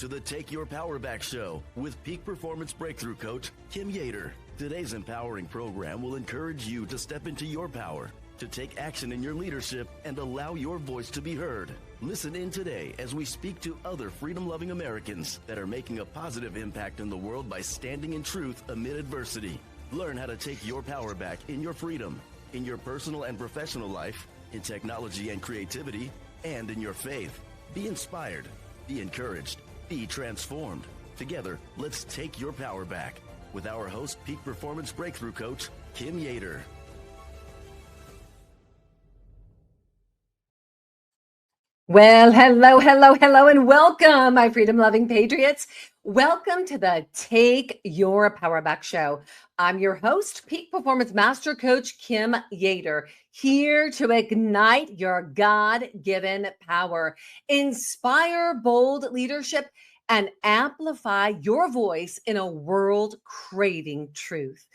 to the Take Your Power Back show with Peak Performance Breakthrough Coach Kim Yater. Today's empowering program will encourage you to step into your power, to take action in your leadership, and allow your voice to be heard. Listen in today as we speak to other freedom-loving Americans that are making a positive impact in the world by standing in truth amid adversity. Learn how to take your power back in your freedom, in your personal and professional life, in technology and creativity, and in your faith. Be inspired, be encouraged, be transformed. Together, let's take your power back with our host, Peak Performance Breakthrough Coach, Kim Yater. Well, hello, and welcome, my freedom-loving patriots. Welcome to the Take Your Power Back show. I'm your host, Peak Performance Master Coach Kim Yater, here to ignite your God-given power, inspire bold leadership, and amplify your voice in a world craving truth.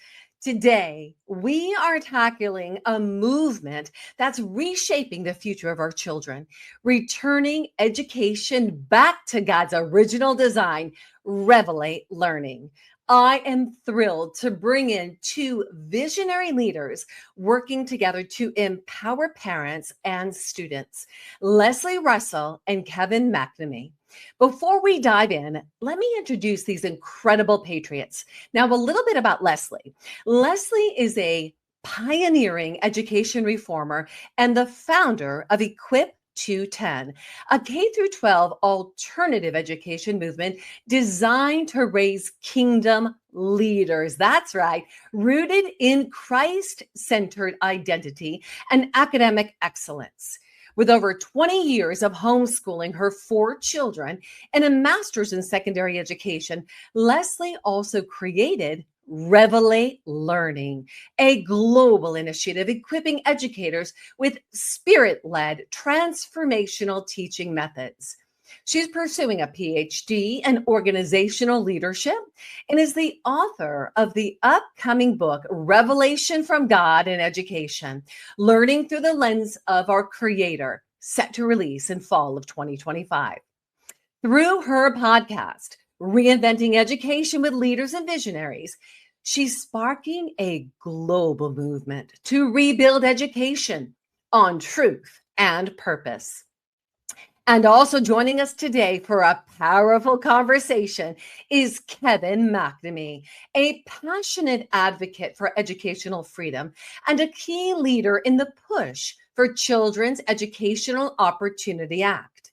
Today, we are tackling a movement that's reshaping the future of our children, returning education back to God's original design, Revelate Learning. I am thrilled to bring in two visionary leaders working together to empower parents and students, Leslie Russell and Kevin McNamee. Before we dive in, let me introduce these incredible patriots. Now, a little bit about Leslie. Leslie is a pioneering education reformer and the founder of Equip 210, a K-12 alternative education movement designed to raise kingdom leaders. That's right, rooted in Christ-centered identity and academic excellence. With over 20 years of homeschooling her 4 children and a master's in secondary education, Leslie also created Revelate Learning, a global initiative equipping educators with spirit-led transformational teaching methods. She's pursuing a PhD in organizational leadership and is the author of the upcoming book, Revelation from God in Education, Learning Through the Lens of Our Creator, set to release in fall of 2025. Through her podcast, Reinventing Education with Leaders and Visionaries, she's sparking a global movement to rebuild education on truth and purpose. And also joining us today for a powerful conversation is Kevin McNamee, a passionate advocate for educational freedom and a key leader in the push for Children's Educational Opportunity Act.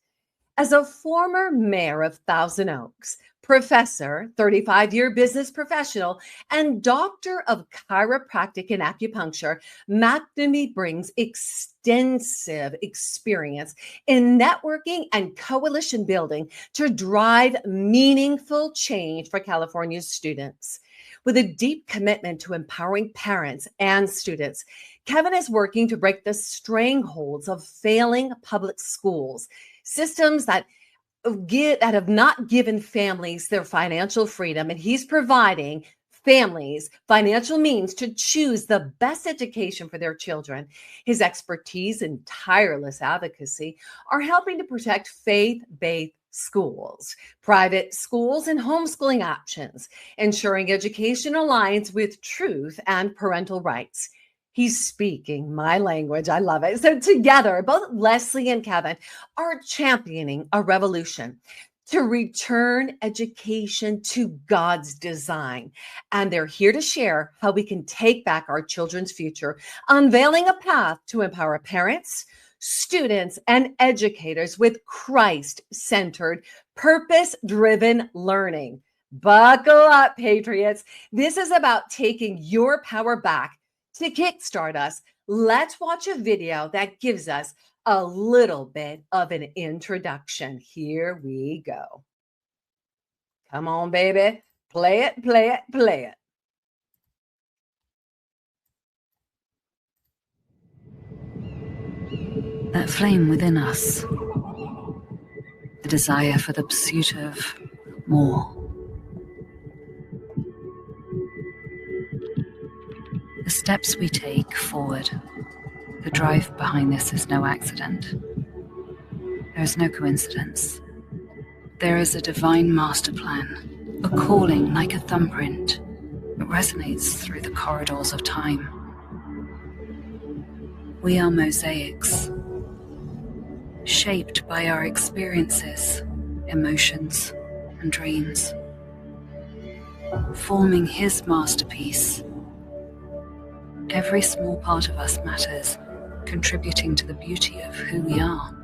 As a former mayor of Thousand Oaks, professor, 35-year business professional, and doctor of chiropractic and acupuncture, McNamee brings extensive experience in networking and coalition building to drive meaningful change for California's students. With a deep commitment to empowering parents and students, Kevin is working to break the strangleholds of failing public schools, systems that have not given families their financial freedom, and he's providing families financial means to choose the best education for their children. His expertise and tireless advocacy are helping to protect faith-based schools, private schools, and homeschooling options, ensuring education aligns with truth and parental rights. He's speaking my language. I love it. So together, both Leslie and Kevin are championing a revolution to return education to God's design. And they're here to share how we can take back our children's future, unveiling a path to empower parents, students, and educators with Christ-centered, purpose-driven learning. Buckle up, patriots. This is about taking your power back. To kickstart us, let's watch a video that gives us a little bit of an introduction. Here we go. Come on, baby. Play it, play it, play it. That flame within us, the desire for the pursuit of more. The steps we take forward, the drive behind this is no accident. There is no coincidence. There is a divine master plan, a calling like a thumbprint. It resonates through the corridors of time. We are mosaics, shaped by our experiences, emotions, and dreams, forming his masterpiece. Every small part of us matters, contributing to the beauty of who we are.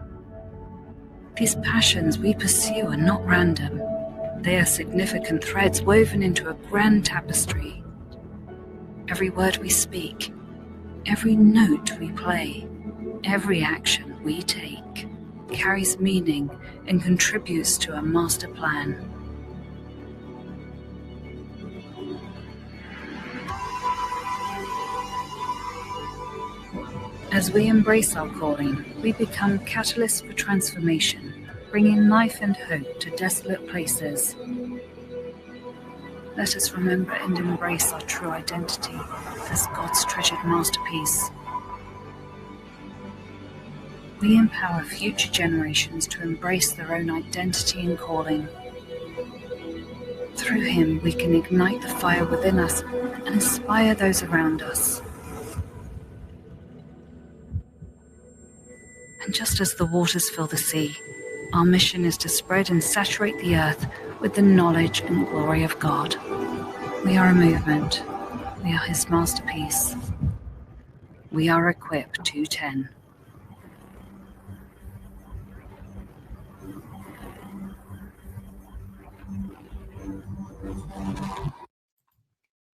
These passions we pursue are not random. They are significant threads woven into a grand tapestry. Every word we speak, every note we play, every action we take carries meaning and contributes to a master plan. As we embrace our calling, we become catalysts for transformation, bringing life and hope to desolate places. Let us remember and embrace our true identity as God's treasured masterpiece. We empower future generations to embrace their own identity and calling. Through him, we can ignite the fire within us and inspire those around us. And just as the waters fill the sea, our mission is to spread and saturate the earth with the knowledge and glory of God. We are a movement. We are his masterpiece. We are Equip 210.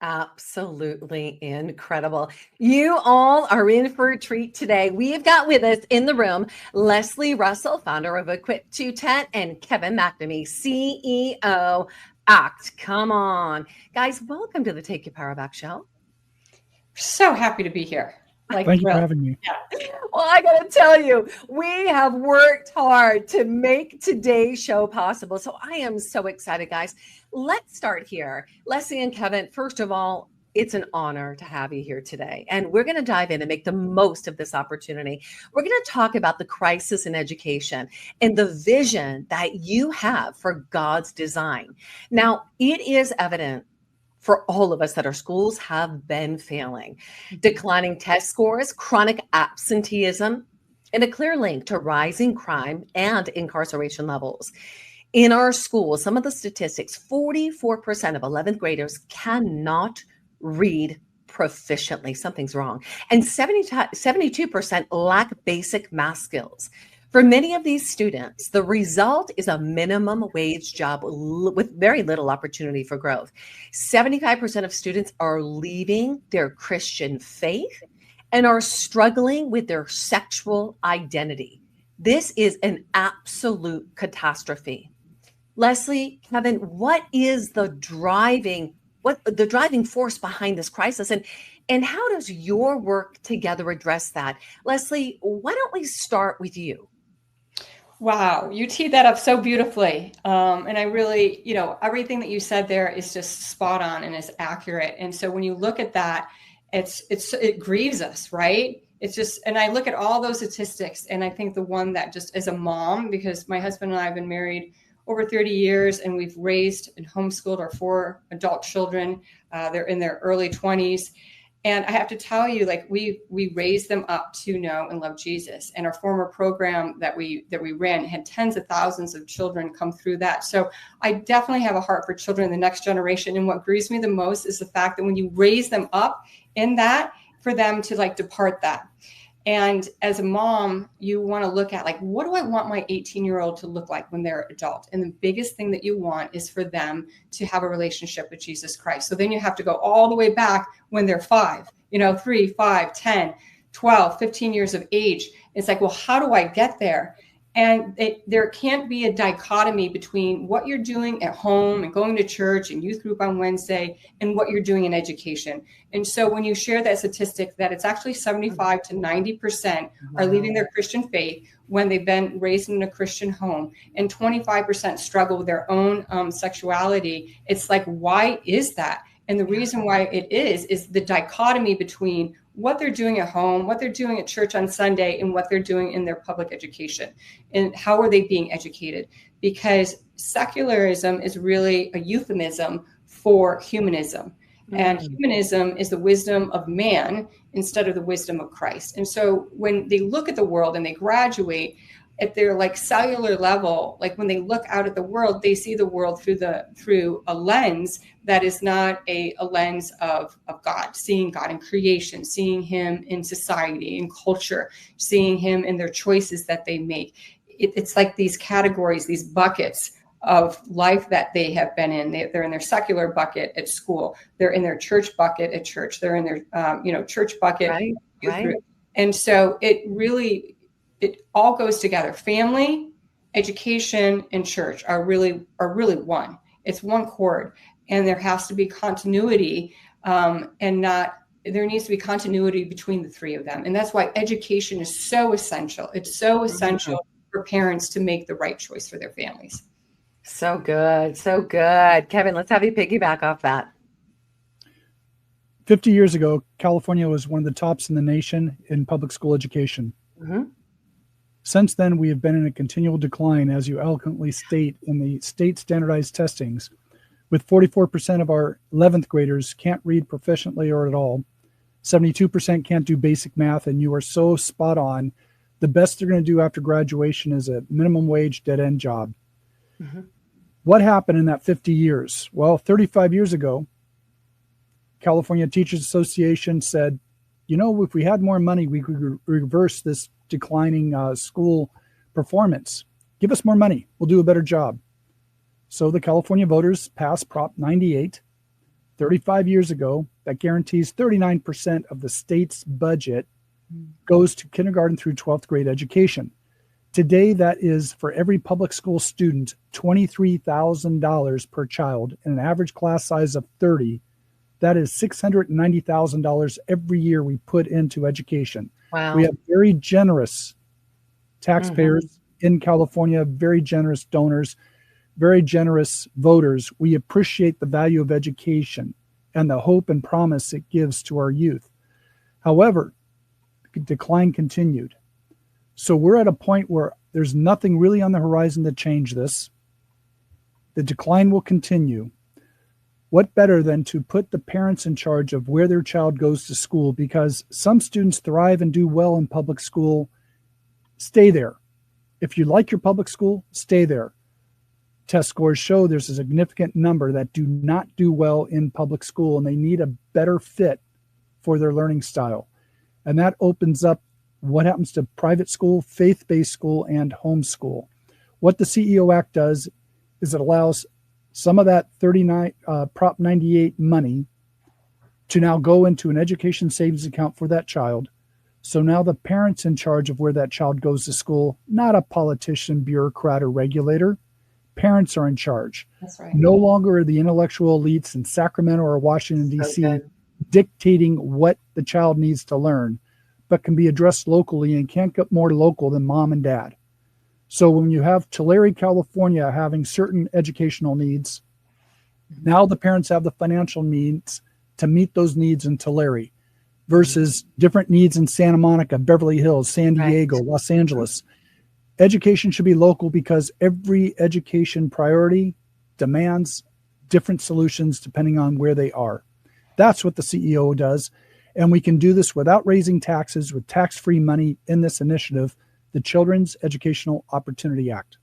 Absolutely incredible. You all are in for a treat today. We've got with us in the room Leslie Russell, founder of Equip 210, and Kevin McNamee, CEO ACT. Come on. Guys, welcome to the Take Your Power Back show. So happy to be here. Thank you for having me. Well, I got to tell you, we have worked hard to make today's show possible. So I am so excited, guys. Let's start here. Leslie and Kevin, first of all, it's an honor to have you here today. And we're going to dive in and make the most of this opportunity. We're going to talk about the crisis in education and the vision that you have for God's design. Now, it is evident for all of us that our schools have been failing. Declining test scores, chronic absenteeism, and a clear link to rising crime and incarceration levels. In our schools, some of the statistics, 44% of 11th graders cannot read proficiently. Something's wrong. And 72% lack basic math skills. For many of these students, the result is a minimum wage job with very little opportunity for growth. 75% of students are leaving their Christian faith and are struggling with their sexual identity. This is an absolute catastrophe. Leslie, Kevin, what is the driving force behind this crisis? And how does your work together address that? Leslie, why don't we start with you? Wow, you teed that up so beautifully. And I really, everything that you said there is just spot on and is accurate. And so when you look at that, it grieves us, right? It's just, and I look at all those statistics, and I think the one that just as a mom, because my husband and I have been married over 30 years, and we've raised and homeschooled our 4 adult children. They're in their early 20s. And I have to tell you, like we raised them up to know and love Jesus. And our former program that we ran had tens of thousands of children come through that. So I definitely have a heart for children in the next generation. And what grieves me the most is the fact that when you raise them up in that, for them to like depart that. And as a mom, you want to look at like, what do I want my 18-year-old to look like when they're adult? And the biggest thing that you want is for them to have a relationship with Jesus Christ. So then you have to go all the way back when they're 5, 3, 5, 10, 12, 15 years of age. It's like, well, how do I get there? And there can't be a dichotomy between what you're doing at home and going to church and youth group on Wednesday and what you're doing in education. And so when you share that statistic that it's actually 75 to 90% are leaving their Christian faith when they've been raised in a Christian home, and 25% struggle with their own sexuality, it's like, why is that? And the reason why it is the dichotomy between what they're doing at home, what they're doing at church on Sunday, and what they're doing in their public education. And how are they being educated? Because secularism is really a euphemism for humanism. And humanism is the wisdom of man instead of the wisdom of Christ. And so when they look at the world and they graduate at their like cellular level, like when they look out at the world, they see the world through a lens that is not a lens of God, seeing God in creation, seeing him in society, in culture, seeing him in their choices that they make. It's like these categories, these buckets of life that they have been in. They're in their secular bucket at school. They're in their church bucket at church. They're in their church bucket. Right. And so it all goes together. Family, education, and church are really one. It's one cord, and there has to be continuity, there needs to be continuity between the three of them. And that's why education is so essential. It's so essential for parents to make the right choice for their families. So good. So good. Kevin, let's have you piggyback off that. 50 years ago, California was one of the tops in the nation in public school education. Since then, we have been in a continual decline, as you eloquently state, in the state standardized testings, with 44% of our 11th graders can't read proficiently or at all. 72% can't do basic math, and you are so spot on. The best they're going to do after graduation is a minimum wage dead-end job. What happened in that 50 years? Well, 35 years ago, California Teachers Association said, if we had more money, we could reverse this declining school performance. Give us more money. We'll do a better job. So the California voters passed Prop 98 35 years ago that guarantees 39% of the state's budget goes to kindergarten through 12th grade education. Today, that is for every public school student, $23,000 per child and an average class size of 30. That is $690,000 every year we put into education. Wow. We have very generous taxpayers in California, very generous donors, very generous voters. We appreciate the value of education and the hope and promise it gives to our youth. However, the decline continued. So we're at a point where there's nothing really on the horizon to change this. The decline will continue. What better than to put the parents in charge of where their child goes to school? Because some students thrive and do well in public school. Stay there. If you like your public school, stay there. Test scores show there's a significant number that do not do well in public school, and they need a better fit for their learning style. And that opens up what happens to private school, faith-based school, and homeschool. What the CEO Act does is it allows some of that Prop 98 money to now go into an education savings account for that child. So now the parent's in charge of where that child goes to school, not a politician, bureaucrat, or regulator. Parents are in charge. That's right. No longer are the intellectual elites in Sacramento or Washington, D.C. dictating what the child needs to learn, but can be addressed locally and can't get more local than mom and dad. So when you have Tulare, California having certain educational needs, now the parents have the financial means to meet those needs in Tulare versus different needs in Santa Monica, Beverly Hills, San Diego, Los Angeles. Education should be local because every education priority demands different solutions depending on where they are. That's what the CEO does. And we can do this without raising taxes, with tax-free money in this initiative, the Children's Educational Opportunity Act.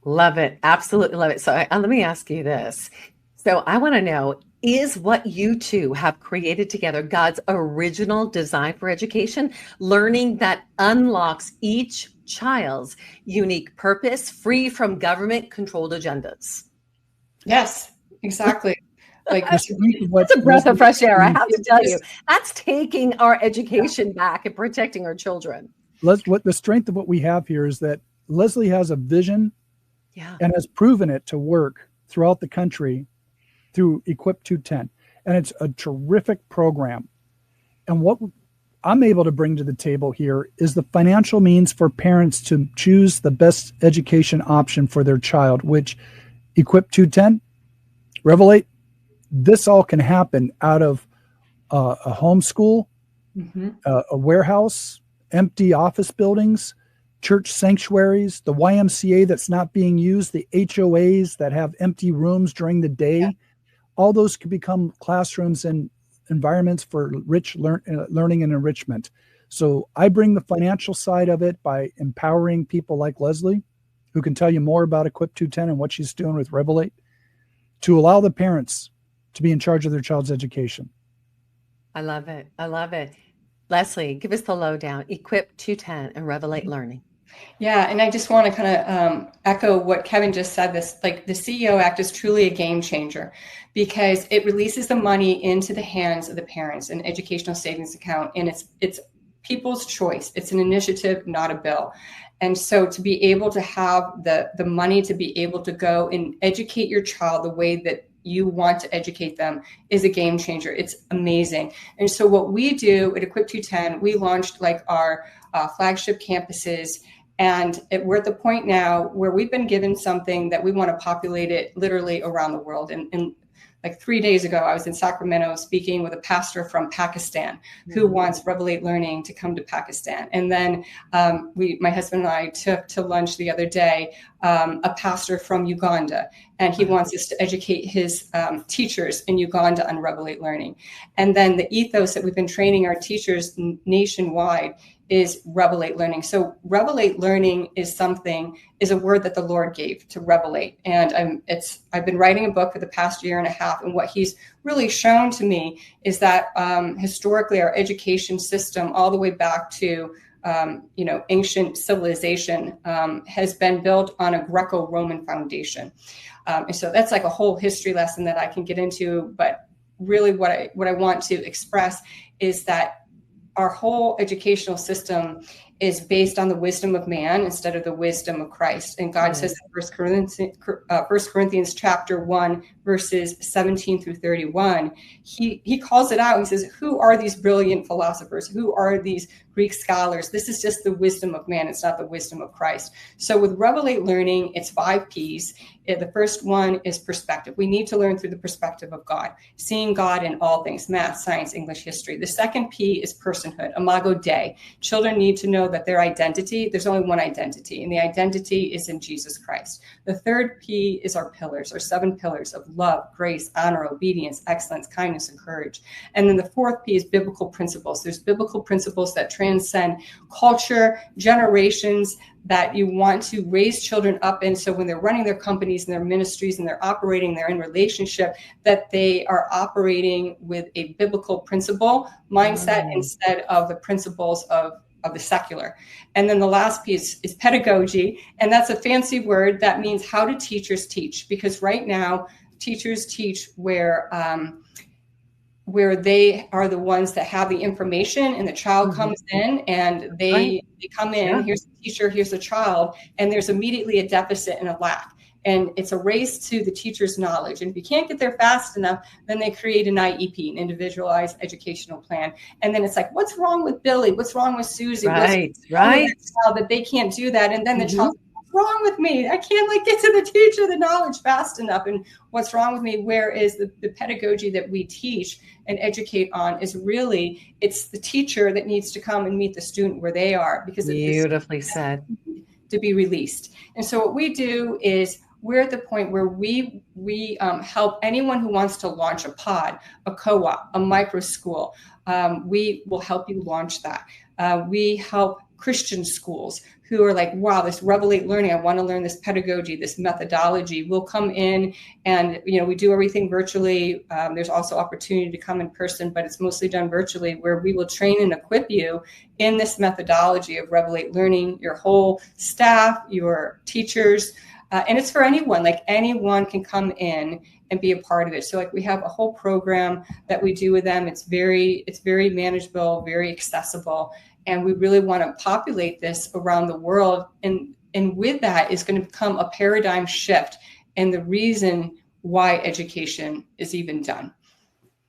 Love it. Absolutely love it. So let me ask you this. So I want to know, is what you two have created together God's original design for education, learning that unlocks each child's unique purpose, free from government-controlled agendas? Yes, exactly. Like that's a breath of fresh air. I have to tell you, that's taking our education back and protecting our children. What the strength of what we have here is that Leslie has a vision and has proven it to work throughout the country through Equip 210. And it's a terrific program. And what I'm able to bring to the table here is the financial means for parents to choose the best education option for their child, which Equip 210, Revelate, this all can happen out of a homeschool, a warehouse, empty office buildings, church sanctuaries, the YMCA that's not being used, the HOAs that have empty rooms during the day. Yeah. All those could become classrooms and environments for rich learning and enrichment. So I bring the financial side of it by empowering people like Leslie, who can tell you more about Equip 210 and what she's doing with Revelate, to allow the parents to be in charge of their child's education. I love it. I love it. Leslie, give us the lowdown. Equip 210 and Revelate Learning. Yeah, and I just want to kind of echo what Kevin just said. This, like, the CEO Act is truly a game changer because it releases the money into the hands of the parents, an educational savings account, and it's people's choice. It's an initiative, not a bill. And so to be able to have the money to be able to go and educate your child the way that you want to educate them is a game changer. It's amazing. And so what we do at Equip 210, we launched like our flagship campuses. And we're at the point now where we've been given something that we want to populate it literally around the world. And like 3 days ago, I was in Sacramento speaking with a pastor from Pakistan who wants Revelate Learning to come to Pakistan. And then my husband and I took to lunch the other day a pastor from Uganda, and he wants us to educate his teachers in Uganda on Revelate Learning. And then the ethos that we've been training our teachers nationwide is Revelate Learning. So Revelate Learning is a word that the Lord gave to revelate. And I've been writing a book for the past year and a half. And what he's really shown to me is that historically our education system, all the way back to ancient civilization, has been built on a Greco-Roman foundation. And so that's like a whole history lesson that I can get into. But really what I want to express is that our whole educational system is based on the wisdom of man instead of the wisdom of Christ. And God says in 1 Corinthians chapter 1, verses 17 through 31, he calls it out. He says, who are these brilliant philosophers? Who are these Greek scholars? This is just the wisdom of man. It's not the wisdom of Christ. So with Revelate Learning, it's 5 Ps. The first one is perspective. We need to learn through the perspective of God, seeing God in all things, math, science, English, history. The second P is personhood, imago Dei. Children need to know that their identity, there's only one identity, and the identity is in Jesus Christ. The third P is our pillars, our 7 pillars of love, grace, honor, obedience, excellence, kindness, and courage. And then the fourth P is biblical principles. There's biblical principles that transcend culture, generations, that you want to raise children up in. So when they're running their companies and their ministries and they're operating, they're in relationship, that they are operating with a biblical principle mindset instead of the principles of the secular. And then the last piece is pedagogy. And that's a fancy word that means how do teachers teach? Because right now teachers teach where they are the ones that have the information, and the child comes in and they come in, here's the teacher, here's the child, and there's immediately a deficit and a lack. And it's a race to the teacher's knowledge. And if you can't get there fast enough, then they create an IEP, an individualized educational plan. And then it's like, what's wrong with Billy? What's wrong with Susie? Right. That they can't do that. And then the child, what's wrong with me? I can't get to the teacher, the knowledge fast enough. And what's wrong with me? Whereas the pedagogy that we teach and educate on is really, it's the teacher that needs to come and meet the student where they are, because it's beautifully said, to be released. And so what we do is we're at the point where we help anyone who wants to launch a pod, a co-op, a micro school. We will help you launch that. We help Christian schools who are like, wow, this Revelate Learning, I want to learn this pedagogy, this methodology. We'll come in and, we do everything virtually. There's also opportunity to come in person, but it's mostly done virtually, where we will train and equip you in this methodology of Revelate Learning, your whole staff, your teachers, and it's for anyone. Like, anyone can come in and be a part of it. So we have a whole program that we do with them. It's very manageable, very accessible. And we really want to populate this around the world. And with that is going to become a paradigm shift and the reason why education is even done.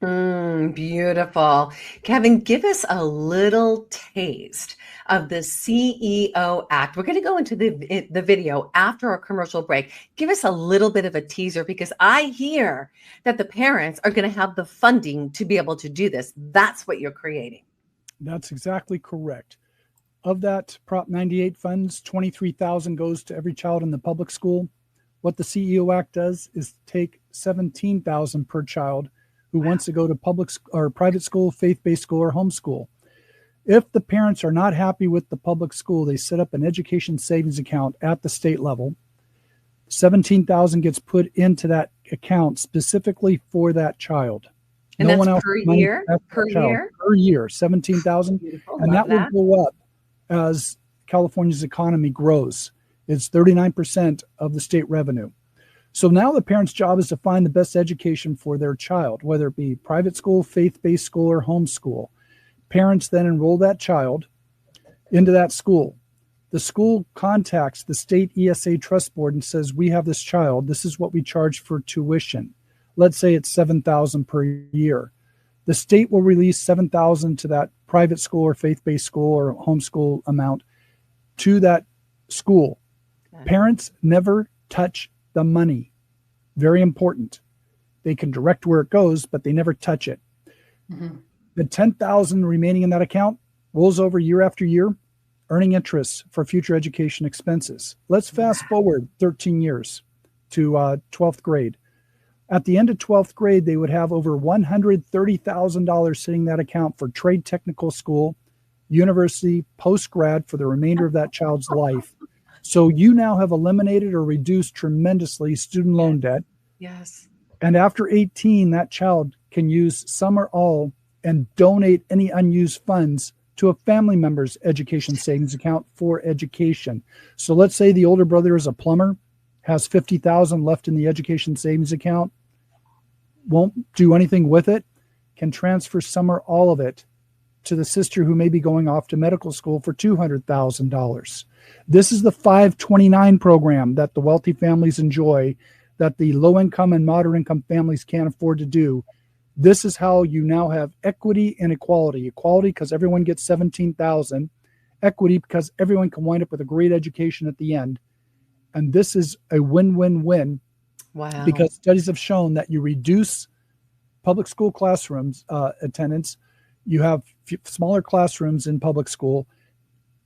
Beautiful. Kevin, give us a little taste of the CEO Act. We're going to go into the video after our commercial break. Give us a little bit of a teaser, because I hear that the parents are going to have the funding to be able to do this. That's what you're creating. That's exactly correct. Of that Prop 98 funds, 23,000 goes to every child in the public school. What the CEO Act does is take 17,000 per child who wants to go to public or private school, faith-based school, or homeschool. If the parents are not happy with the public school, they set up an education savings account at the state level. 17,000 gets put into that account specifically for that child. And no that's one else per year? Per year? 17,000. And that will go up as California's economy grows. It's 39% of the state revenue. So now the parent's job is to find the best education for their child, whether it be private school, faith-based school, or homeschool. Parents then enroll that child into that school. The school contacts the state ESA trust board and says, we have this child. This is what we charge for tuition. Let's say it's $7,000 per year. The state will release $7,000 to that private school or faith-based school or homeschool amount to that school. Parents never touch the money. Very important. They can direct where it goes, but they never touch it. Mm-hmm. The $10,000 remaining in that account rolls over year after year, earning interest for future education expenses. Let's fast forward 13 years to 12th grade. At the end of 12th grade, they would have over $130,000 sitting in that account for trade technical school, university, post-grad for the remainder of that child's life. So you now have eliminated or reduced tremendously student loan debt. Yes. And after 18, that child can use some or all and donate any unused funds to a family member's education savings account for education. So let's say the older brother is a plumber, has $50,000 left in the education savings account, won't do anything with it, can transfer some or all of it to the sister who may be going off to medical school for $200,000. This is the 529 program that the wealthy families enjoy, that the low-income and moderate-income families can't afford to do. This is how you now have equity and equality. Equality because everyone gets $17,000. Equity because everyone can wind up with a great education at the end. And this is a win-win-win. Wow. Because studies have shown that you reduce public school classrooms attendance. You have smaller classrooms in public school.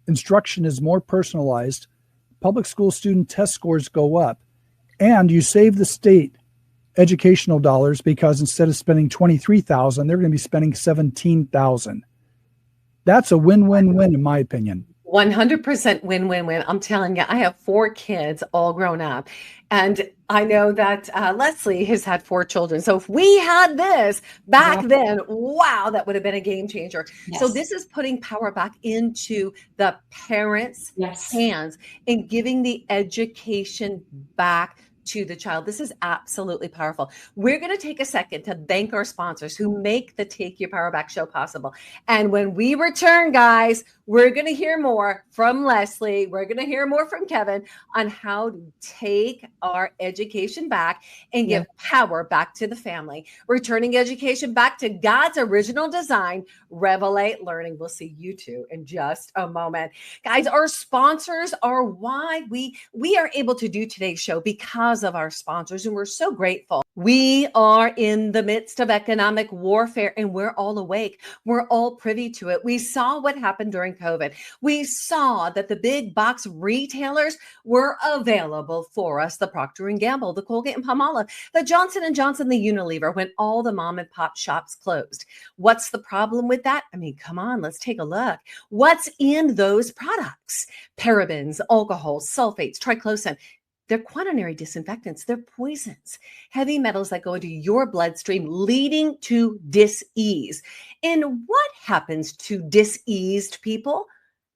Instruction is more personalized. Public school student test scores go up. And you save the state educational dollars because instead of spending $23,000, they're going to be spending $17,000. That's a win-win-win, in my opinion. 100% win-win-win. I'm telling you, I have 4 kids all grown up. And I know that Leslie has had 4 children. So if we had this back then, wow, that would have been a game changer. Yes. So this is putting power back into the parents' hands and giving the education back to the child. This is absolutely powerful. We're going to take a second to thank our sponsors who make the Take Your Power Back show possible. And when we return, guys, we're going to hear more from Leslie. We're going to hear more from Kevin on how to take our education back and give power back to the family. Returning education back to God's original design, Revelate Learning. We'll see you two in just a moment. Guys, our sponsors are why we are able to do today's show, because of our sponsors, and we're so grateful. We are in the midst of economic warfare, and we're all awake. We're all privy to it. We saw what happened during COVID. We saw that the big box retailers were available for us. The Procter & Gamble, the Colgate and Palmolive, the Johnson & Johnson, the Unilever, when all the mom and pop shops closed. What's the problem with that? I mean, come on, let's take a look. What's in those products? Parabens, alcohol, sulfates, triclosan. They're quaternary disinfectants. They're poisons, heavy metals that go into your bloodstream, leading to dis-ease. And what happens to diseased people?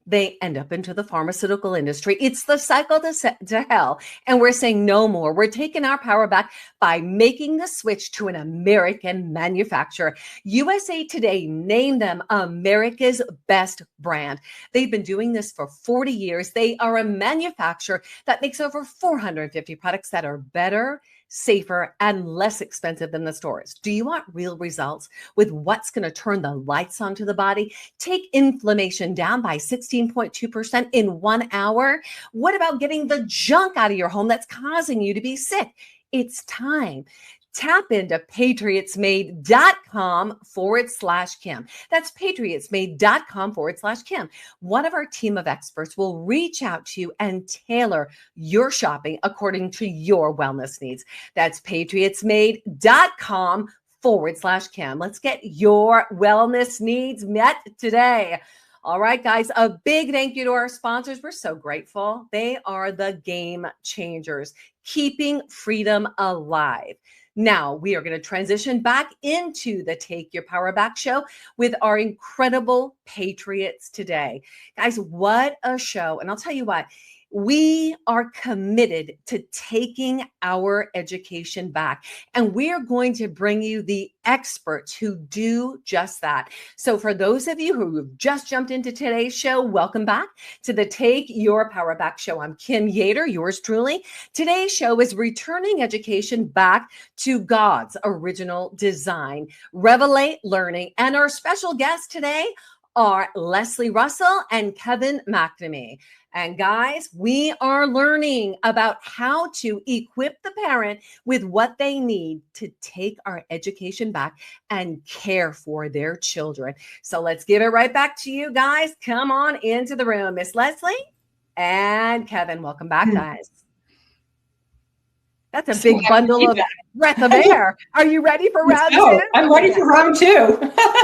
They end up into the pharmaceutical industry. It's the cycle to hell. And we're saying no more. We're taking our power back by making the switch to an American manufacturer. USA Today named them America's best brand. They've been doing this for 40 years. They are a manufacturer that makes over 450 products that are better, safer, and less expensive than the stores. Do you want real results with what's going to turn the lights on to the body? Take inflammation down by 16.2% in 1 hour. What about getting the junk out of your home that's causing you to be sick? It's time. Tap into patriotsmade.com/Kim. That's patriotsmade.com/Kim. One of our team of experts will reach out to you and tailor your shopping according to your wellness needs. That's patriotsmade.com/Kim. Let's get your wellness needs met today. All right, guys, a big thank you to our sponsors. We're so grateful. They are the game changers, keeping freedom alive. Now we are going to transition back into the Take Your Power Back show with our incredible patriots today. Guys, what a show. And I'll tell you what, we are committed to taking our education back, and we are going to bring you the experts who do just that. So for those of you who have just jumped into today's show, welcome back to the Take Your Power Back show. I'm Kim Yater, yours truly. Today's show is returning education back to God's original design, Revelate Learning. And our special guests today are Leslie Russell and Kevin McNamee. And guys, we are learning about how to equip the parent with what they need to take our education back and care for their children. So let's give it right back to you guys. Come on into the room. Miss Leslie and Kevin, welcome back, guys. That's a big bundle of breath of air. Are you ready for round two? I'm ready for round two.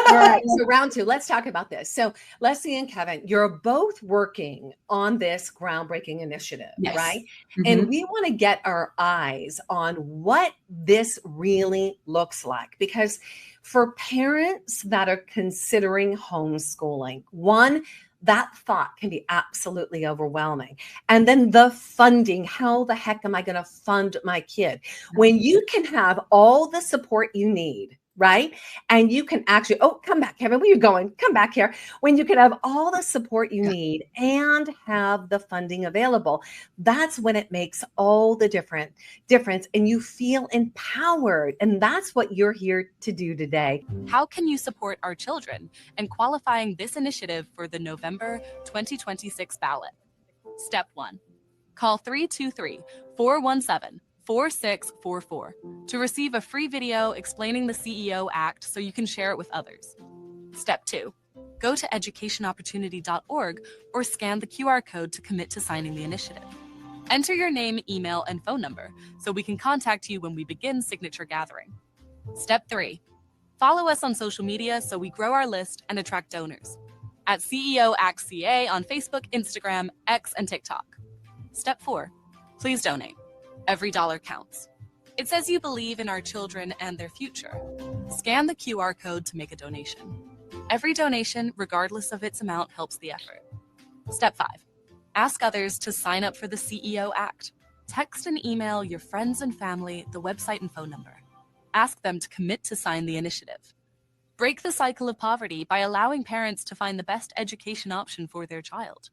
All right, so round two, let's talk about this. So Leslie and Kevin, you're both working on this groundbreaking initiative, right? Mm-hmm. And we want to get our eyes on what this really looks like, because for parents that are considering homeschooling, one, that thought can be absolutely overwhelming. And then the funding, how the heck am I going to fund my kid? When you can have all the support you need, right? And you can actually, oh, come back, Kevin, where are you going? Come back here. When you can have all the support you need and have the funding available, that's when it makes all the difference and you feel empowered. And that's what you're here to do today. How can you support our children in qualifying this initiative for the November 2026 ballot? Step 1, call 323-417-4644 to receive a free video explaining the CEO Act so you can share it with others. Step 2, go to educationopportunity.org or scan the QR code to commit to signing the initiative. Enter your name, email, and phone number so we can contact you when we begin signature gathering. Step 3, follow us on social media so we grow our list and attract donors at CEO Act CA on Facebook, Instagram, X, and TikTok. Step 4, please donate. Every dollar counts. It says you believe in our children and their future. Scan the QR code to make a donation. Every donation, regardless of its amount, helps the effort. Step 5, ask others to sign up for the CEO Act. Text and email your friends and family the website and phone number. Ask them to commit to sign the initiative. Break the cycle of poverty by allowing parents to find the best education option for their child.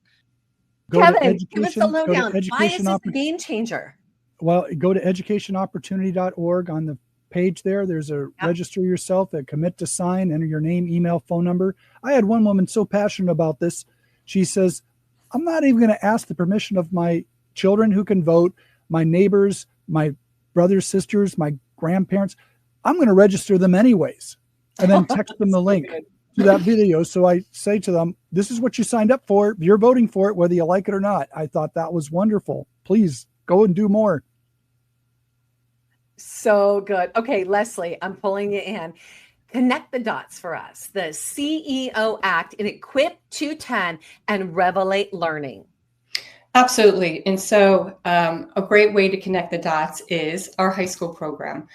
Kevin, give us the lowdown. Why is this a game changer? Well, go to educationopportunity.org. On the page there, there's a register yourself, a commit to sign, enter your name, email, phone number. I had one woman so passionate about this. She says, I'm not even going to ask the permission of my children who can vote, my neighbors, my brothers, sisters, my grandparents. I'm going to register them anyways, and then text them the link to that video. So I say to them, this is what you signed up for. You're voting for it, whether you like it or not. I thought that was wonderful. Please go and do more. So good. Okay, Leslie, I'm pulling you in. Connect the dots for us. The CEO Act in Equip 210 and Revelate Learning. Absolutely. And so a great way to connect the dots is our high school program.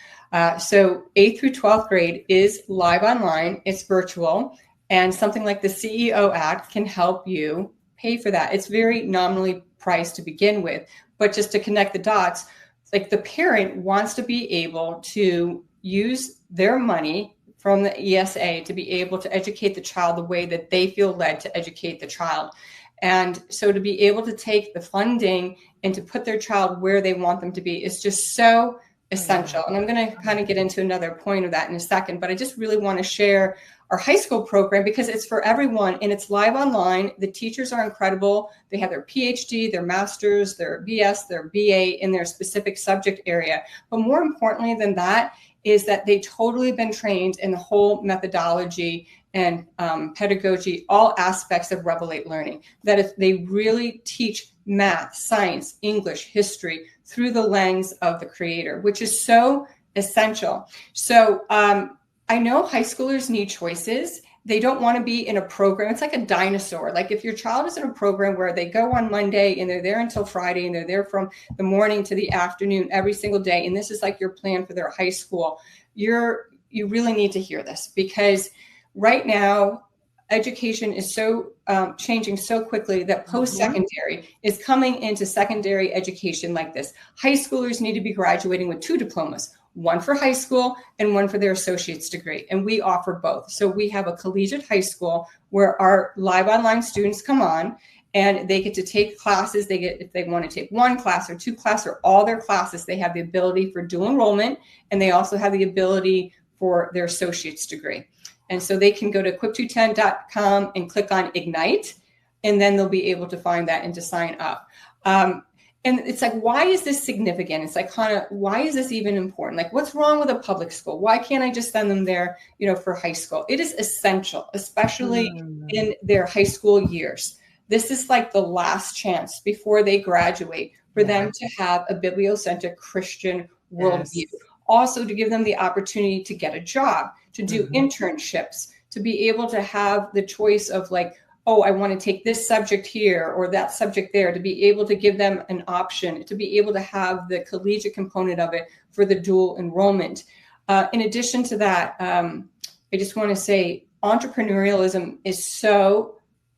So 8th through 12th grade is live online. It's virtual. And something like the CEO Act can help you pay for that. It's very nominally priced to begin with. But just to connect the dots, like the parent wants to be able to use their money from the ESA to be able to educate the child the way that they feel led to educate the child. And so to be able to take the funding and to put their child where they want them to be is just so essential. And I'm going to kind of get into another point of that in a second, but I just really want to share our high school program because it's for everyone and it's live online. The teachers are incredible. They have their PhD, their master's, their BS, their BA in their specific subject area. But more importantly than that is that they've totally been trained in the whole methodology and pedagogy, all aspects of Revelate Learning, that if they really teach math, science, English, history through the lens of the Creator, which is so essential. So I know high schoolers need choices. They don't want to be in a program. It's like a dinosaur. Like if your child is in a program where they go on Monday and they're there until Friday and they're there from the morning to the afternoon every single day, and this is like your plan for their high school, you really need to hear this because right now, education is so changing so quickly that post-secondary is coming into secondary education like this. High schoolers need to be graduating with 2 diplomas, one for high school and one for their associate's degree. And we offer both. So we have a collegiate high school where our live online students come on and they get to take classes. They get, if they want to take 1 class or 2 classes or all their classes, they have the ability for dual enrollment. And they also have the ability for their associate's degree. And so they can go to equip210.com and click on Ignite, and then they'll be able to find that and to sign up. And it's like, why is this significant? It's like, kind of, why is this even important? Like, what's wrong with a public school? Why can't I just send them there, for high school? It is essential, especially in their high school years. This is like the last chance before they graduate for them to have a bibliocentric Christian worldview. Also to give them the opportunity to get a job, to do internships, to be able to have the choice of like, oh, I want to take this subject here or that subject there, to be able to give them an option, to be able to have the collegiate component of it for the dual enrollment. In addition to that, I just want to say entrepreneurialism is so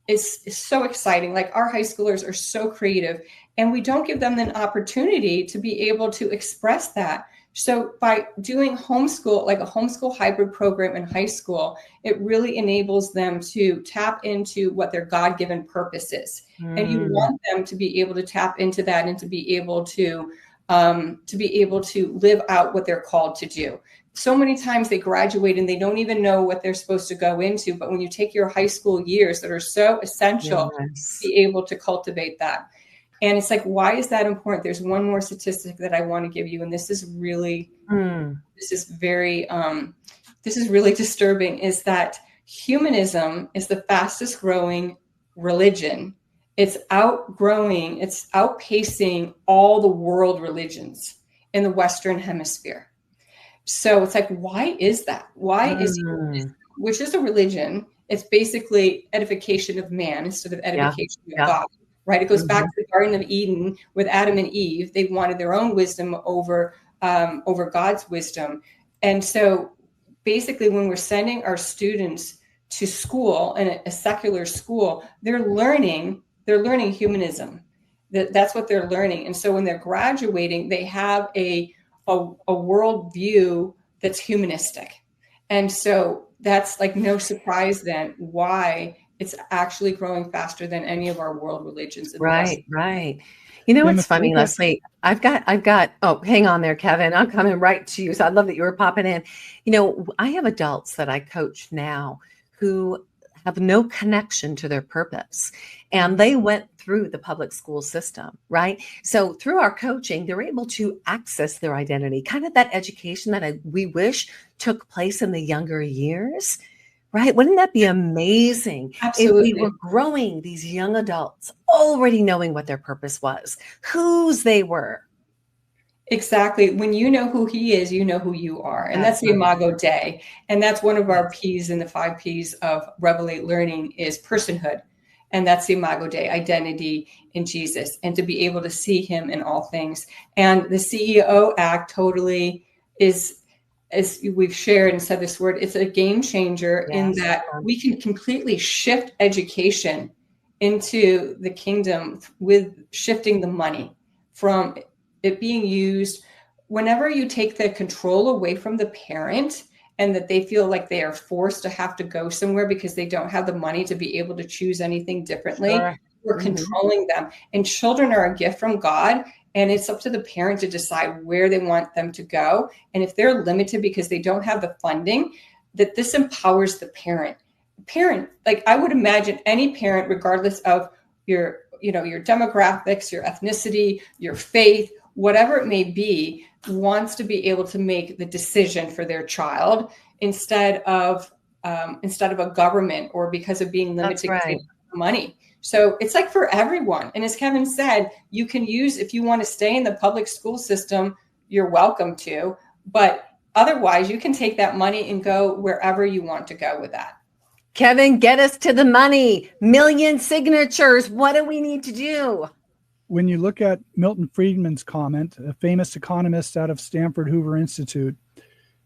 exciting. Like our high schoolers are so creative and we don't give them an opportunity to be able to express that. So by doing homeschool, like a homeschool hybrid program in high school, it really enables them to tap into what their God-given purpose is. And you want them to be able to tap into that and to be able to live out what they're called to do. So many times they graduate and they don't even know what they're supposed to go into. But when you take your high school years that are so essential to be able to cultivate that. And it's like, why is that important? There's one more statistic that I want to give you. And this is really, this is really disturbing, is that humanism is the fastest growing religion. It's outpacing all the world religions in the Western hemisphere. So it's like, why is that? Why is humanism, which is a religion, it's basically edification of man instead of edification of God. Right. It goes back to the Garden of Eden with Adam and Eve. They wanted their own wisdom over God's wisdom. And so basically when we're sending our students to school and a secular school, they're learning humanism. That's what they're learning. And so when they're graduating, they have a worldview that's humanistic. And so that's like no surprise then why it's actually growing faster than any of our world religions. Right. You know, what's funny, Leslie, I've got, oh, hang on there, Kevin. I'm coming right to you. So I love that you were popping in. I have adults that I coach now who have no connection to their purpose. And they went through the public school system, right? So through our coaching, they're able to access their identity, kind of that education that we wish took place in the younger years. Right? Wouldn't that be amazing? Absolutely. If we were growing these young adults already knowing what their purpose was, whose they were. Exactly. When you know who he is, you know who you are. And that's the Imago Dei. And that's one of our P's in the 5 P's of Revelate Learning is personhood. And that's the Imago Dei, identity in Jesus, and to be able to see him in all things. And the CEO Act totally is, as we've shared and said this word, it's a game changer in that we can completely shift education into the kingdom with shifting the money from it being used. Whenever you take the control away from the parent and that they feel like they are forced to have to go somewhere because they don't have the money to be able to choose anything differently, we're controlling them. And children are a gift from God. And it's up to the parent to decide where they want them to go. And if they're limited because they don't have the funding, that this empowers the parent. Like I would imagine any parent, regardless of your demographics, your ethnicity, your faith, whatever it may be, wants to be able to make the decision for their child instead of a government, or because of being limited to money. So it's like for everyone. And as Kevin said, you can use, if you want to stay in the public school system, you're welcome to, but otherwise you can take that money and go wherever you want to go with that. Kevin, get us to the money. 1 million signatures. What do we need to do? When you look at Milton Friedman's comment, a famous economist out of Stanford Hoover Institute,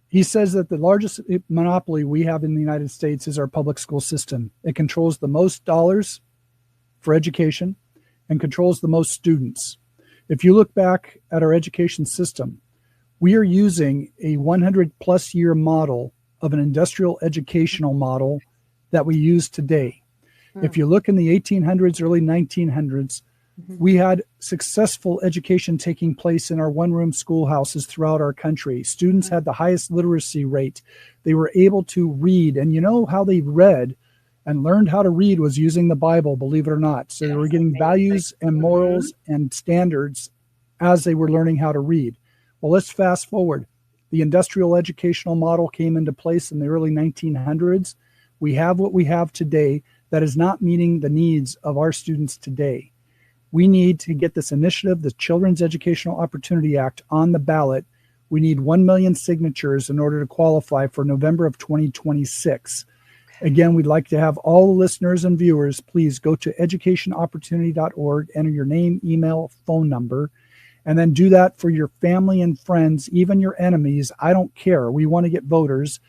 he says that the largest monopoly we have in the United States is our public school system. It controls the most dollars for education and controls the most students. If you look back at our education system, we are using a 100+ year model of an industrial educational model that we use today. If you look in the 1800s, early 1900s, we had successful education taking place in our one-room schoolhouses throughout our country. Students had the highest literacy rate. They were able to read, and you know how they read and learned how to read was using the Bible, believe it or not. So they were getting values and morals and standards as they were learning how to read. Well, let's fast forward. The industrial educational model came into place in the early 1900s. We have what we have today that is not meeting the needs of our students today. We need to get this initiative, the Children's Educational Opportunity Act, on the ballot. We need 1 million signatures in order to qualify for November of 2026. Again, we'd like to have all the listeners and viewers, please go to educationopportunity.org, enter your name, email, phone number, and then do that for your family and friends, even your enemies. I don't care. We want to get voters.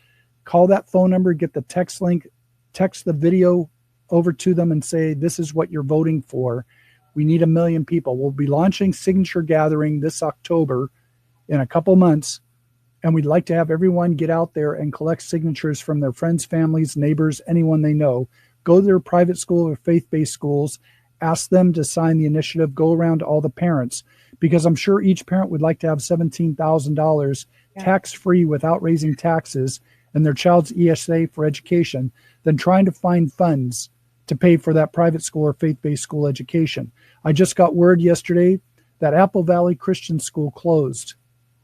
Call that phone number, get the text link, text the video over to them and say, this is what you're voting for. We need 1 million people. We'll be launching signature gathering this October in a couple months. And we'd like to have everyone get out there and collect signatures from their friends, families, neighbors, anyone they know. Go to their private school or faith-based schools. Ask them to sign the initiative. Go around to all the parents, because I'm sure each parent would like to have $17,000 tax-free without raising taxes and their child's ESA for education than trying to find funds to pay for that private school or faith-based school education. I just got word yesterday that Apple Valley Christian School closed.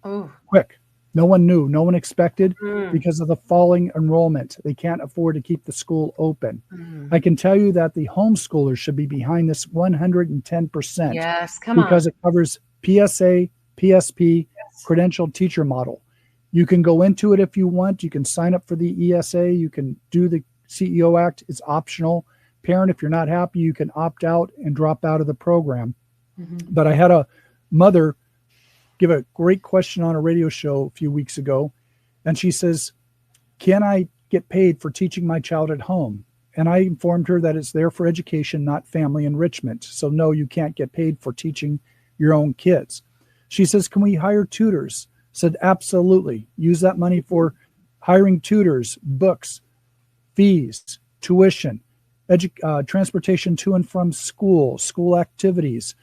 Oh, quick. No one knew, no one expected because of the falling enrollment. They can't afford to keep the school open. I can tell you that the homeschoolers should be behind this 110%. Yes, come on. Because it covers PSA, PSP, credentialed teacher model. You can go into it if you want. You can sign up for the ESA. You can do the CEO Act. It's optional. Parent, if you're not happy, you can opt out and drop out of the program. But I had a mother give a great question on a radio show a few weeks ago. And she says, can I get paid for teaching my child at home? And I informed her that it's there for education, not family enrichment. So no, you can't get paid for teaching your own kids. She says, can we hire tutors? I said, absolutely. Use that money for hiring tutors, books, fees, tuition, transportation to and from school, school activities,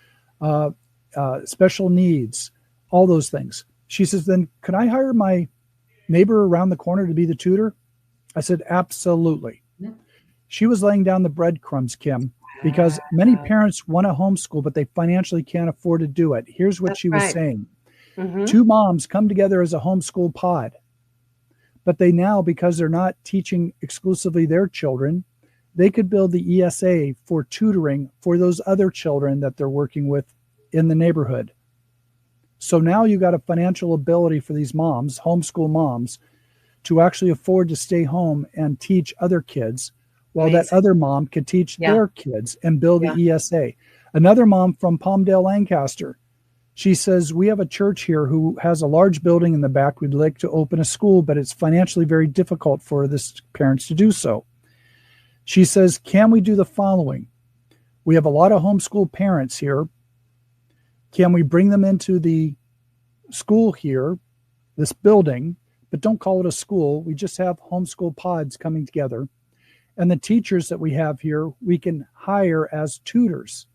special needs, all those things. She says, then could I hire my neighbor around the corner to be the tutor? I said, absolutely. She was laying down the breadcrumbs, Kim, because many parents want to homeschool, but they financially can't afford to do it. Here's what she was saying. Two moms come together as a homeschool pod, but they now, because they're not teaching exclusively their children, they could build the ESA for tutoring for those other children that they're working with in the neighborhood. So now you got a financial ability for these moms, homeschool moms, to actually afford to stay home and teach other kids while that other mom could teach their kids and build the ESA. Another mom from Palmdale, Lancaster, she says, we have a church here who has a large building in the back. We'd like to open a school, but it's financially very difficult for this parents to do so. She says, can we do the following? We have a lot of homeschool parents here. Can we bring them into the school here, this building, but don't call it a school. We just have homeschool pods coming together. And the teachers that we have here, we can hire as tutors.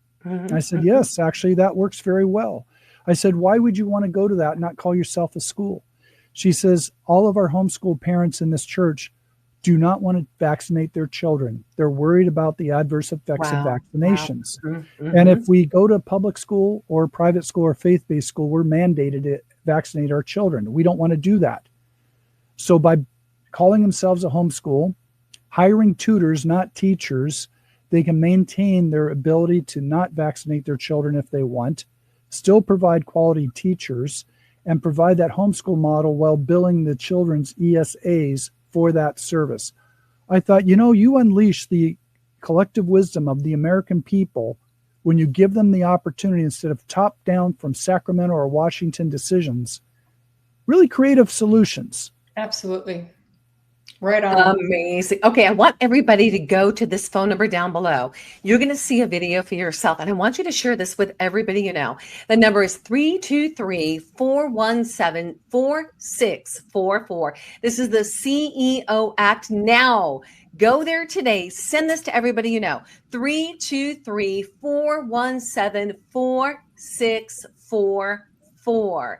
I said, yes, actually, that works very well. I said, why would you want to go to that and not call yourself a school? She says, all of our homeschool parents in this church do not want to vaccinate their children. They're worried about the adverse effects of vaccinations. Wow. Mm-hmm. And if we go to public school or private school or faith-based school, we're mandated to vaccinate our children. We don't want to do that. So by calling themselves a homeschool, hiring tutors, not teachers, they can maintain their ability to not vaccinate their children if they want, still provide quality teachers, and provide that homeschool model while billing the children's ESAs for that service. I thought, you unleash the collective wisdom of the American people when you give them the opportunity instead of top down from Sacramento or Washington decisions, really creative solutions. Absolutely. Right on. Amazing. Okay, I want everybody to go to this phone number down below. You're going to see a video for yourself, and I want you to share this with everybody you know. The number is 323-417-4644. This is the CEO Act Now. Go there today. Send this to everybody you know. 323-417-4644.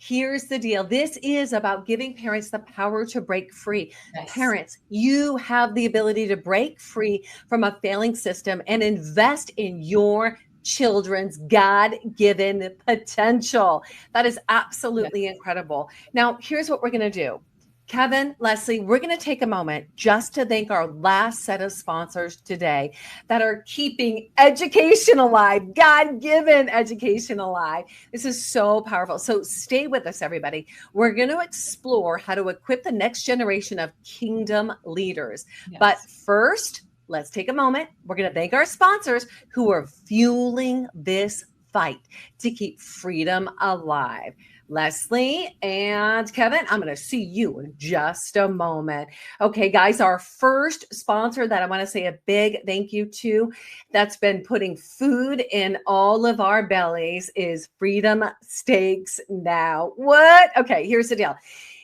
Here's the deal. This is about giving parents the power to break free. Yes. Parents, you have the ability to break free from a failing system and invest in your children's God-given potential. That is absolutely incredible. Now, here's what we're going to do. Kevin, Leslie, we're going to take a moment just to thank our last set of sponsors today that are keeping education alive, God-given education alive. This is so powerful. So stay with us, everybody. We're going to explore how to equip the next generation of kingdom leaders. Yes. But first, let's take a moment. We're going to thank our sponsors who are fueling this fight to keep freedom alive. Leslie and Kevin, I'm going to see you in just a moment. Okay, guys, our first sponsor that I want to say a big thank you to that's been putting food in all of our bellies is Freedom Steaks Now. What? Okay, here's the deal.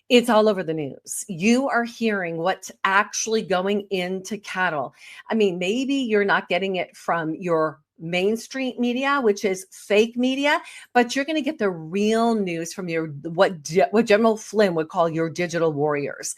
It's all over the news. You are hearing what's actually going into cattle. I mean, maybe you're not getting it from your mainstream media, which is fake media, but you're going to get the real news from your what General Flynn would call your digital warriors.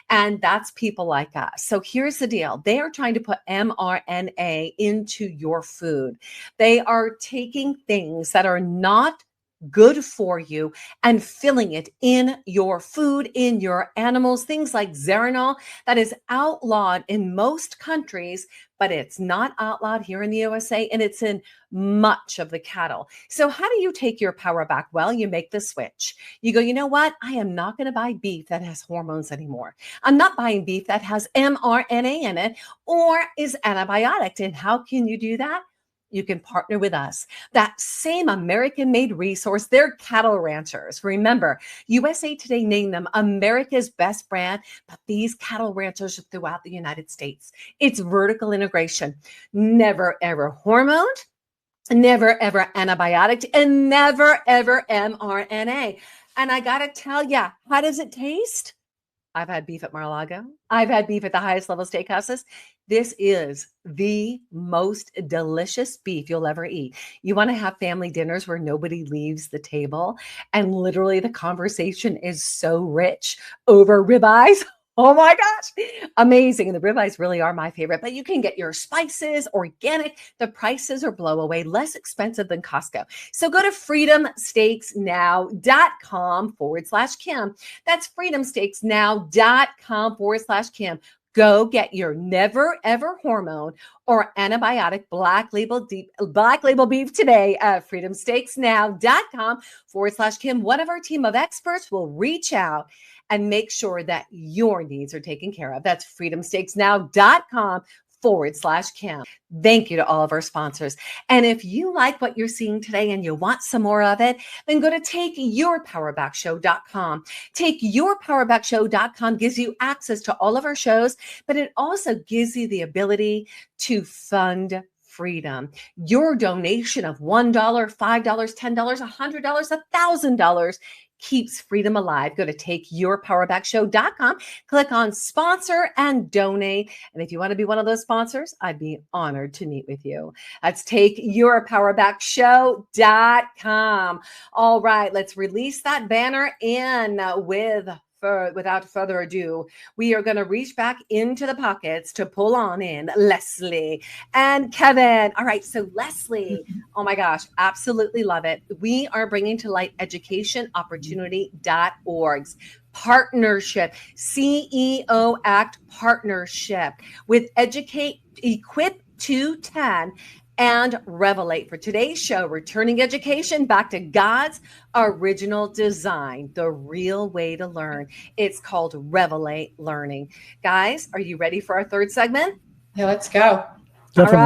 And that's people like us. So here's the deal. They are trying to put mRNA into your food. They are taking things that are not good for you and filling it in your food, in your animals, things like Zeranol that is outlawed in most countries, but it's not outlawed here in the USA, and it's in much of the cattle. So how do you take your power back? Well, you make the switch. You go, you know what? I am not going to buy beef that has hormones anymore. I'm not buying beef that has mRNA in it or is antibiotic. And how can you do that? You can partner with us. That same American-made resource, they're cattle ranchers. Remember, USA Today named them America's best brand, but these cattle ranchers are throughout the United States. It's vertical integration. Never, ever hormoned, never, ever antibiotic, and never, ever mRNA. And I got to tell you, how does it taste? I've had beef at Mar-a-Lago. I've had beef at the highest level steakhouses. This is the most delicious beef you'll ever eat. You want to have family dinners where nobody leaves the table and literally the conversation is so rich over ribeyes. Oh my gosh, amazing. And the ribeyes really are my favorite, but you can get your spices, organic. The prices are blow away, less expensive than Costco. So go to freedomsteaksnow.com/Kim. That's freedomsteaksnow.com/Kim. Go get your never ever hormone or antibiotic black label beef today at freedomsteaksnow.com/Kim. One of our team of experts will reach out and make sure that your needs are taken care of. That's freedomsteaksnow.com/Kim. Thank you to all of our sponsors. And if you like what you're seeing today and you want some more of it, then go to takeyourpowerbackshow.com. Takeyourpowerbackshow.com gives you access to all of our shows, but it also gives you the ability to fund freedom. Your donation of $1, $5, $10, $100, $1,000 keeps freedom alive. Go to takeyourpowerbackshow.com, click on sponsor and donate. And if you want to be one of those sponsors, I'd be honored to meet with you. That's takeyourpowerbackshow.com. All right, let's release that banner in without further ado. We are going to reach back into the pockets to pull on in Leslie and Kevin. All right, so Leslie, oh my gosh, absolutely love it. We are bringing to light educationopportunity.org's partnership, CEO Act partnership with Educate, Equip 210 and Revelate. For today's show, returning education back to God's original design, the real way to learn. It's called Revelate Learning. Guys, are you ready for our third segment? Yeah, let's go. Definitely. All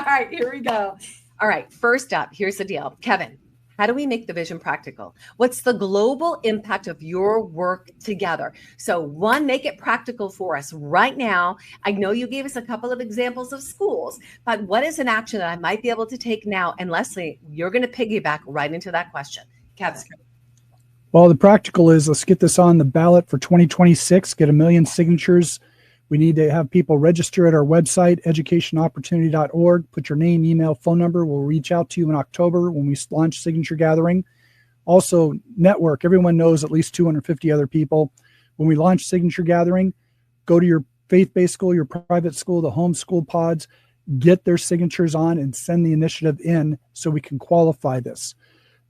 right, here we go. All right, first up, here's the deal. Kevin, how do we make the vision practical? What's the global impact of your work together? So one, make it practical for us right now. I know you gave us a couple of examples of schools, but what is an action that I might be able to take now? And Leslie, you're going to piggyback right into that question. Kevin. Well, the practical is, let's get this on the ballot for 2026, get 1 million signatures. We need to have people register at our website, educationopportunity.org. Put your name, email, phone number. We'll reach out to you in October when we launch Signature Gathering. Also, network. Everyone knows at least 250 other people. When we launch Signature Gathering, go to your faith-based school, your private school, the homeschool pods, get their signatures on and send the initiative in so we can qualify this.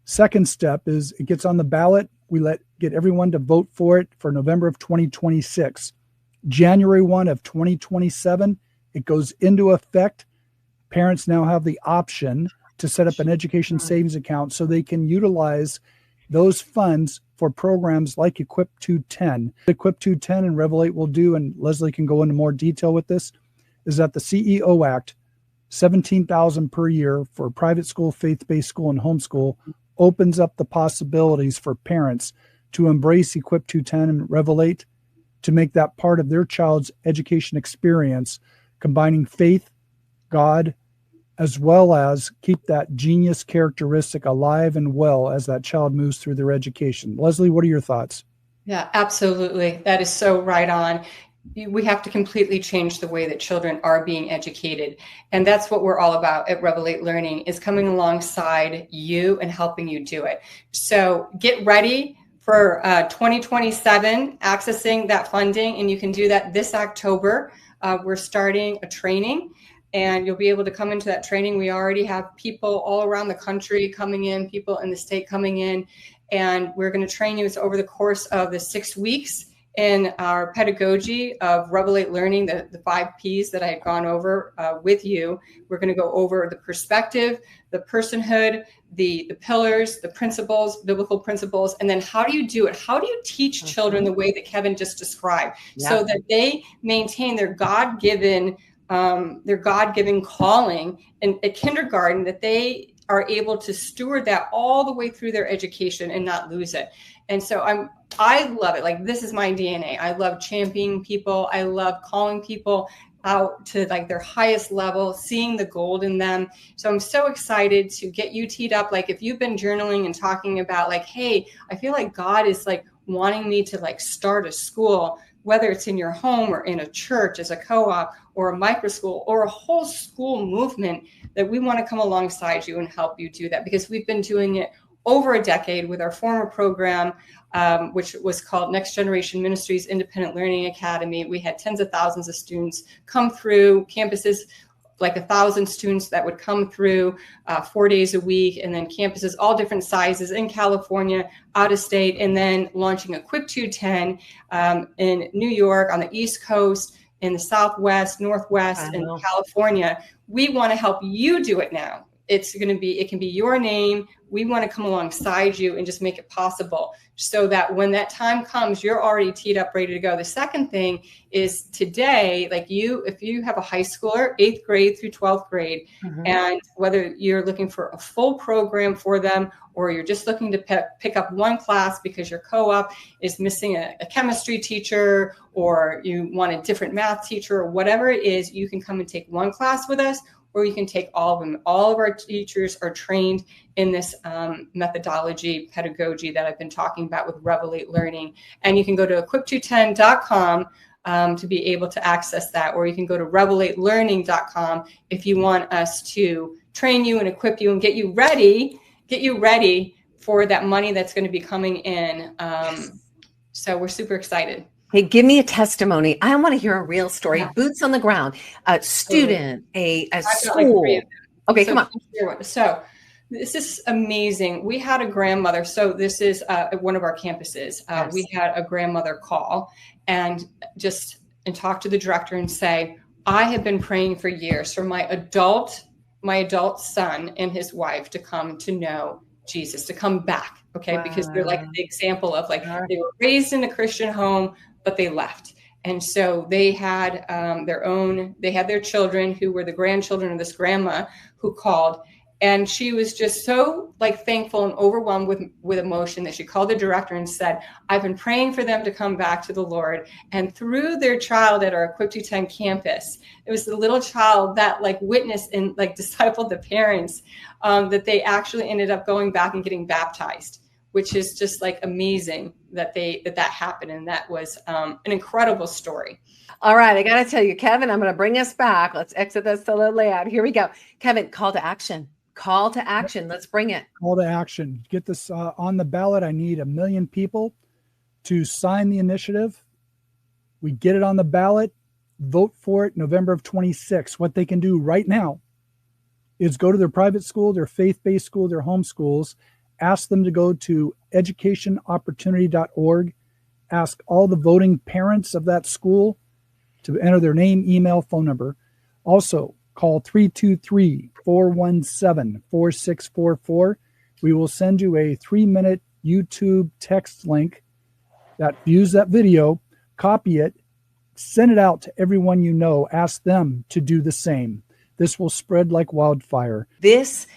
Second step is it gets on the ballot. We get everyone to vote for it for November of 2026. January 1 of 2027, it goes into effect. Parents now have the option to set up an education savings account so they can utilize those funds for programs like Equip 210. Equip 210 and Revelate will do, and Leslie can go into more detail with this, is that the CEO Act, $17,000 per year for private school, faith-based school, and homeschool, opens up the possibilities for parents to embrace Equip 210 and Revelate, to make that part of their child's education experience, combining faith, God, as well as keep that genius characteristic alive and well as that child moves through their education. Leslie, what are your thoughts? Yeah, absolutely. That is so right on. We have to completely change the way that children are being educated. And that's what we're all about at Revelate Learning, is coming alongside you and helping you do it. So get ready for 2027, accessing that funding, and you can do that this October. We're starting a training, and you'll be able to come into that training. We already have people all around the country coming in, people in the state coming in, and we're going to train you. It's over the course of the 6 weeks in our pedagogy of Revelate Learning, the 5 Ps that I had gone over with you. We're going to go over the perspective, the personhood, the pillars, the principles, biblical principles, and then how do you do it? How do you teach children the way that Kevin just described, so that they maintain their God-given calling in a kindergarten, that they are able to steward that all the way through their education and not lose it. And so I love it. Like, this is my DNA. I love championing people. I love calling people out to like their highest level, seeing the gold in them. So I'm so excited to get you teed up. Like, if you've been journaling and talking about like, hey, I feel like God is like wanting me to like start a school, whether it's in your home or in a church as a co-op or a micro school or a whole school movement, that we want to come alongside you and help you do that, because we've been doing it over a decade with our former program, which was called Next Generation Ministries Independent Learning Academy. We had tens of thousands of students come through campuses, like 1,000 students that would come through 4 days a week, and then campuses all different sizes in California, out of state, and then launching Equip 210 in New York, on the East Coast, in the Southwest, Northwest, and California. We want to help you do it now. It can be your name. We want to come alongside you and just make it possible, so that when that time comes, you're already teed up, ready to go. The second thing is today, like if you have a high schooler, 8th grade through 12th grade, and whether you're looking for a full program for them, or you're just looking to pick up one class because your co-op is missing a chemistry teacher, or you want a different math teacher, or whatever it is, you can come and take one class with us, or you can take all of them. All of our teachers are trained in this methodology, pedagogy that I've been talking about with Revelate Learning. And you can go to equip210.com to be able to access that, or you can go to revelatelearning.com if you want us to train you and equip you and get you ready for that money that's going to be coming in. So we're super excited. Hey, give me a testimony. I want to hear a real story. Yeah. Boots on the ground, a student, a school. Like okay, come on. So this is amazing. We had a grandmother. So this is one of our campuses. Yes. We had a grandmother call and talk to the director and say, I have been praying for years for my adult son and his wife to come to know Jesus, to come back. Okay. Wow. Because they're like the example of like, they were raised in a Christian home, but they left. And so they had their children who were the grandchildren of this grandma who called. And she was just so like thankful and overwhelmed with emotion that she called the director and said, I've been praying for them to come back to the Lord. And through their child at our Equip 210 campus, it was the little child that like witnessed and like discipled the parents, that they actually ended up going back and getting baptized, which is just like amazing that that happened. And that was an incredible story. All right. I got to tell you, Kevin, I'm going to bring us back. Let's exit this to the layout. Here we go. Kevin, call to action. Call to action. Let's bring it. Call to action. Get this on the ballot. I need 1 million people to sign the initiative. We get it on the ballot. Vote for it November of 26. What they can do right now is go to their private school, their faith-based school, their home schools, ask them to go to educationopportunity.org, ask all the voting parents of that school to enter their name, email, phone number. Also, call 323-417-4644. We will send you a 3-minute YouTube text link that views that video, copy it, send it out to everyone you know, ask them to do the same. This will spread like wildfire. This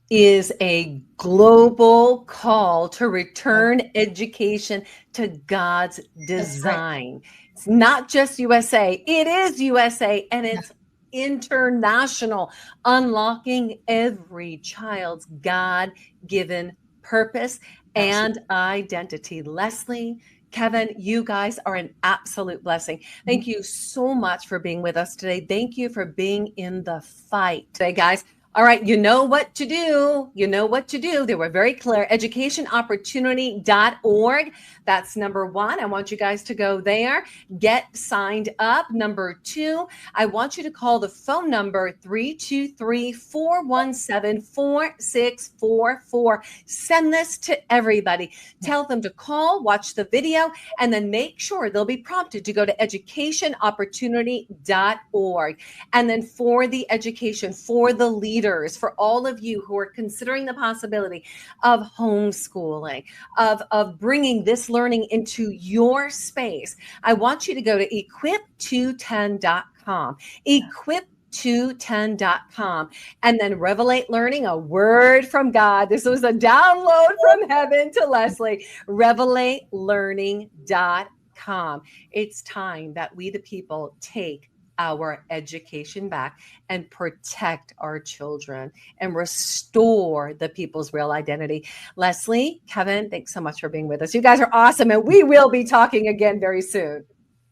is a global call to return education to God's design. Right. It's not just USA, it is USA, and it's international, unlocking every child's God-given purpose and identity. Leslie, Kevin, you guys are an absolute blessing. Thank you so much for being with us today. Thank you for being in the fight today, guys. All right, you know what to do. You know what to do. They were very clear. Educationopportunity.org. That's number 1. I want you guys to go there. Get signed up. Number 2, I want you to call the phone number 323-417-4644. Send this to everybody. Tell them to call, watch the video, and then make sure they'll be prompted to go to educationopportunity.org. And then for the education, for the leaders, for all of you who are considering the possibility of homeschooling, of bringing this learning into your space, I want you to go to equip210.com, equip210.com, and then Revelate Learning, a word from God. This was a download from heaven to Leslie, revelatelearning.com. It's time that we, the people, take our education back and protect our children and restore the people's real identity. Leslie, Kevin, thanks so much for being with us. You guys are awesome, and we will be talking again very soon.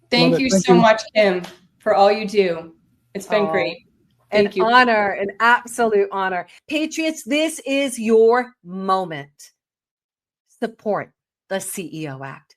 Thank you so much, Kim, for all you do. It's been great. Thank you. Honor, an absolute honor. Patriots, this is your moment. Support the CEO Act.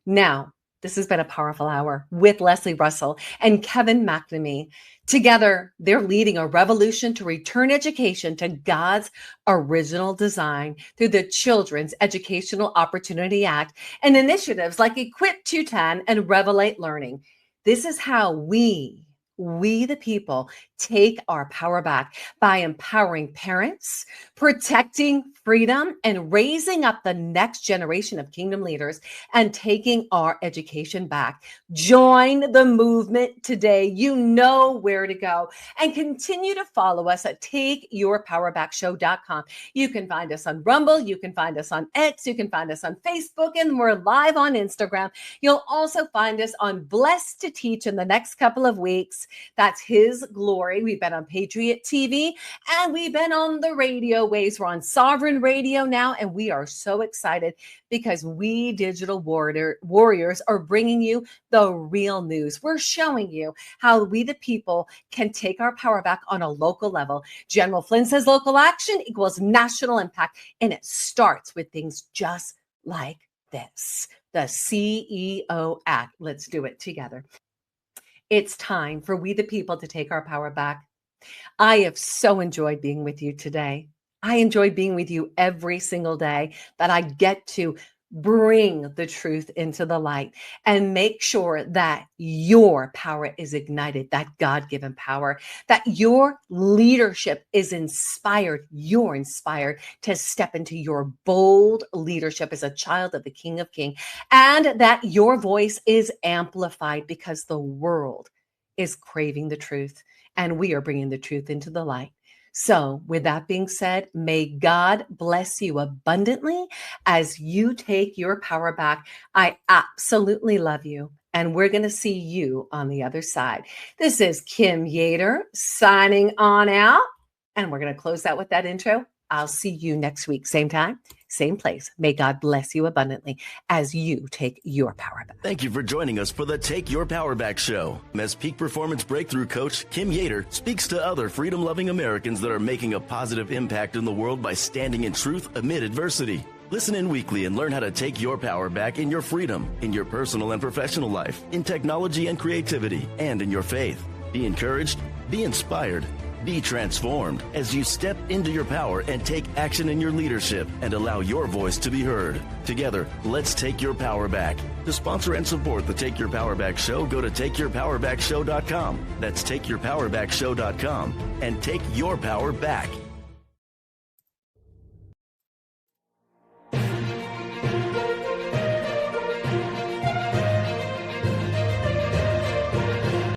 Now, this has been a powerful hour with Leslie Russell and Kevin McNamee. Together, they're leading a revolution to return education to God's original design through the Children's Educational Opportunity Act and initiatives like Equip 210 and Revelate Learning. This is how we the people, take our power back by empowering parents, protecting freedom, and raising up the next generation of kingdom leaders and taking our education back. Join the movement today. You know where to go, and continue to follow us at takeyourpowerbackshow.com. You can find us on Rumble. You can find us on X. You can find us on Facebook, and we're live on Instagram. You'll also find us on Blessed to Teach in the next couple of weeks. grace. That's his glory. We've been on Patriot TV and we've been on the radio waves. We're on Sovereign Radio now, and we are so excited because we digital warriors are bringing you the real news. We're showing you how we the people can take our power back on a local level. General Flynn says local action equals national impact, and it starts with things just like this. The CEO Act. Let's do it together. It's time for we the people to take our power back. I have so enjoyed being with you today. I enjoy being with you every single day that I get to bring the truth into the light and make sure that your power is ignited, that God-given power, that your leadership is inspired. You're inspired to step into your bold leadership as a child of the King of Kings, and that your voice is amplified because the world is craving the truth, and we are bringing the truth into the light. So with that being said, may God bless you abundantly as you take your power back. I absolutely love you, and we're going to see you on the other side. This is Kim Yater signing on out, and we're going to close out with that intro. I'll see you next week, same time, same place. May God bless you abundantly as you take your power back. Thank you for joining us for the Take Your Power Back show. As Peak Performance Breakthrough Coach Kim Yater speaks to other freedom-loving Americans that are making a positive impact in the world by standing in truth amid adversity. Listen in weekly and learn how to take your power back in your freedom, in your personal and professional life, in technology and creativity, and in your faith. Be encouraged, be inspired, be transformed as you step into your power and take action in your leadership and allow your voice to be heard. Together, let's take your power back. To sponsor and support the Take Your Power Back show, go to takeyourpowerbackshow.com. That's takeyourpowerbackshow.com and take your power back.